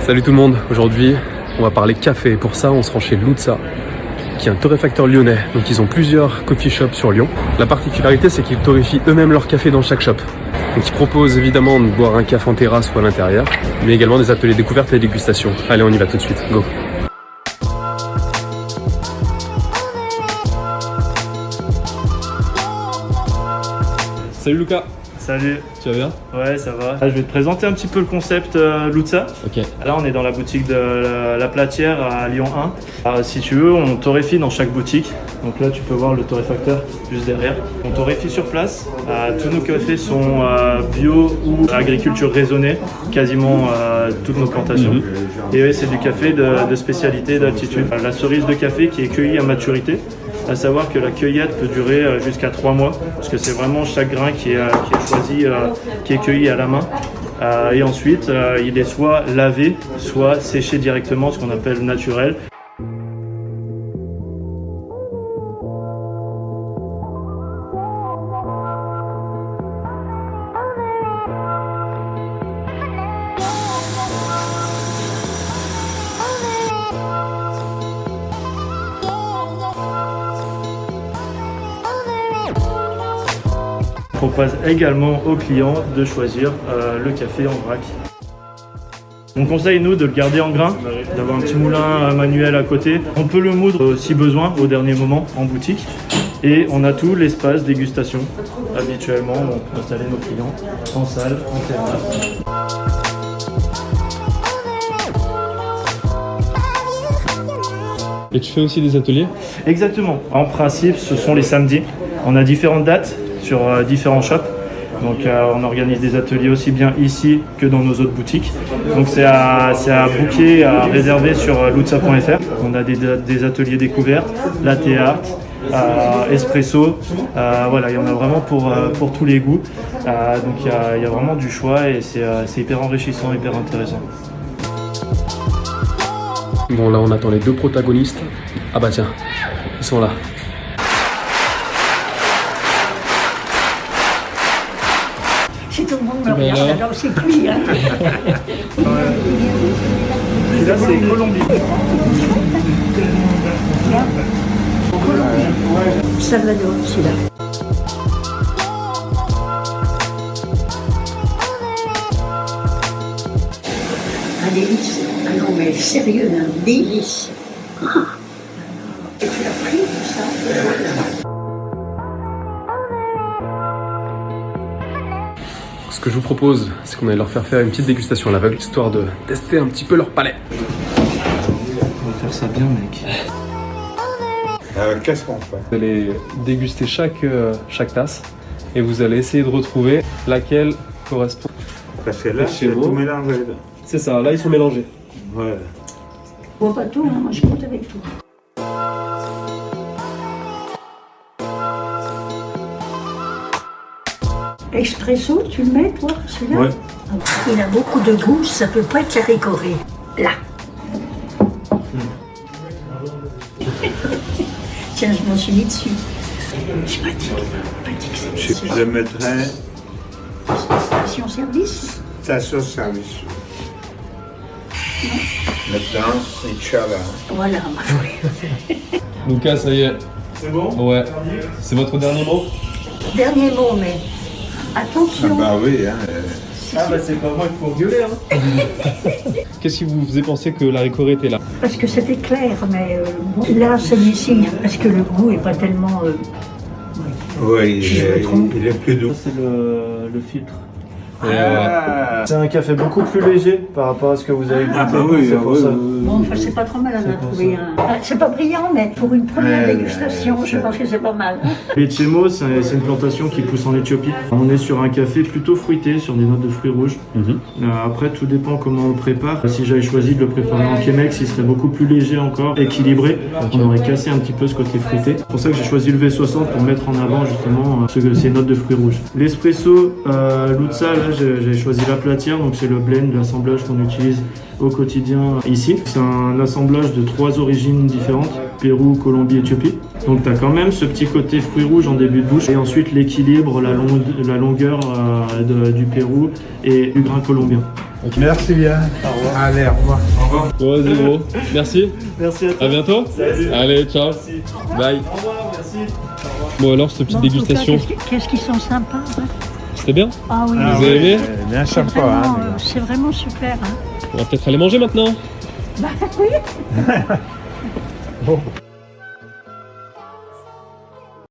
Salut tout le monde, aujourd'hui on va parler café et pour ça on se rend chez Luzza qui est un torréfacteur lyonnais, donc ils ont plusieurs coffee shops sur Lyon. La particularité c'est qu'ils torréfient eux-mêmes leur café dans chaque shop. Donc ils proposent évidemment de boire un café en terrasse ou à l'intérieur, mais également des ateliers découvertes et dégustation. Allez on y va tout de suite, go. Salut Lucas. Salut. Tu vas bien? Ouais, ça va. Je vais te présenter un petit peu le concept Luzza. Ok. Là, on est dans la boutique de la Platière à Lyon 1. Alors, si tu veux, on torréfie dans chaque boutique. Donc là, tu peux voir le torréfacteur juste derrière. On torréfie sur place. Tous nos cafés sont bio ou agriculture raisonnée, quasiment toutes nos plantations. Et ouais, c'est du café de spécialité, d'altitude. La cerise de café qui est cueillie à maturité. À savoir que la cueillette peut durer jusqu'à 3 mois, parce que c'est vraiment chaque grain qui est choisi, qui est cueilli à la main. Et ensuite, il est soit lavé, soit séché directement, ce qu'on appelle naturel. On propose également aux clients de choisir le café en vrac. On conseille nous de le garder en grain, d'avoir un petit moulin manuel à côté. On peut le moudre si besoin au dernier moment en boutique. Et on a tout l'espace dégustation. Habituellement, on peut installer nos clients en salle, en terrasse. Et tu fais aussi des ateliers? Exactement. En principe, ce sont les samedis. On a différentes dates sur différents shops. Donc on organise des ateliers aussi bien ici que dans nos autres boutiques. Donc c'est à booker, à réserver sur luzza.fr. On a des ateliers découvertes, latte art, espresso. Voilà, il y en a vraiment pour tous les goûts. Donc il y a vraiment du choix et c'est hyper enrichissant, hyper intéressant. Bon là on attend les deux protagonistes. Ah bah tiens, ils sont là. Si tout le monde me regarde, alors c'est cuit. Hein. Et là c'est Colombie. Salvador, c'est là. Un délice. Ah non mais sérieux, un délice. Ah. Et tu l'as pris tout ça? Ce que je vous propose, c'est qu'on allait leur faire une petite dégustation à l'aveugle, histoire de tester un petit peu leur palais. On va faire ça bien, mec. Qu'est-ce qu'on fait? Vous allez déguster chaque tasse et vous allez essayer de retrouver laquelle correspond. Parce que là, Chez c'est vous. tout mélangé. Là. C'est ça, là ils sont mélangés. Ouais. Je bois pas tout, hein, moi je compte avec tout. Expresso, tu le mets toi, celui-là? Ouais. Il a beaucoup de goût, ça peut pas être la ricorée. Là. Tiens, je m'en suis mis dessus. C'est pratique, Je mettrais Station service. station-service. Maintenant, Inch'Allah. Voilà, Lucas, ça y est. C'est bon? Ouais. C'est votre dernier mot? dernier mot, mais Ah attention. bah oui, hein. Ah bah c'est pas moi qu'il faut gueuler, hein. Qu'est-ce qui vous faisait penser que la ricorée était là? Parce que c'était clair, mais bon, là, celui-ci, parce que le goût est pas tellement... Oui, Si je me trompe. il est plus doux. C'est le filtre. Ah, C'est un café beaucoup plus léger par rapport à ce que vous avez goûté. bah oui, c'est pour ça. Bon, enfin, c'est pas trop mal, on a pour trouvé ça. un... Ah, c'est pas brillant, mais pour une première Ouais, dégustation, ouais, je pense que c'est pas mal. Les Chemo, c'est une plantation qui pousse en Éthiopie. On est sur un café plutôt fruité, sur des notes de fruits rouges. Après, tout dépend comment on le prépare. Si j'avais choisi de le préparer en Chemex, il serait beaucoup plus léger encore, équilibré. On aurait cassé un petit peu ce côté fruité. C'est pour ça que j'ai choisi le V60 pour mettre en avant justement ces notes de fruits rouges. L'espresso Luzza, là, j'ai choisi la Platière, donc c'est le blend, l'assemblage qu'on utilise au quotidien ici. C'est un assemblage de 3 origines différentes, Pérou, Colombie, Éthiopie. Donc tu as quand même ce petit côté fruits rouges en début de bouche et ensuite l'équilibre, la longueur du Pérou et du grain colombien. Merci bien. Au revoir. Allez, au revoir. Bon, vas-y, gros. Merci. Merci à toi. À bientôt. Salut. Allez, ciao. Merci. Bye. Au revoir, merci. Bon, alors, cette petite Bon, en tout cas, dégustation, qu'est-ce qu'ils sont sympas. Hein. c'était bien? Ah oui, Vous avez aimé? Bien c'est sympa, vraiment, hein. c'est vraiment super. Hein. On va peut-être aller manger maintenant. Bah oui.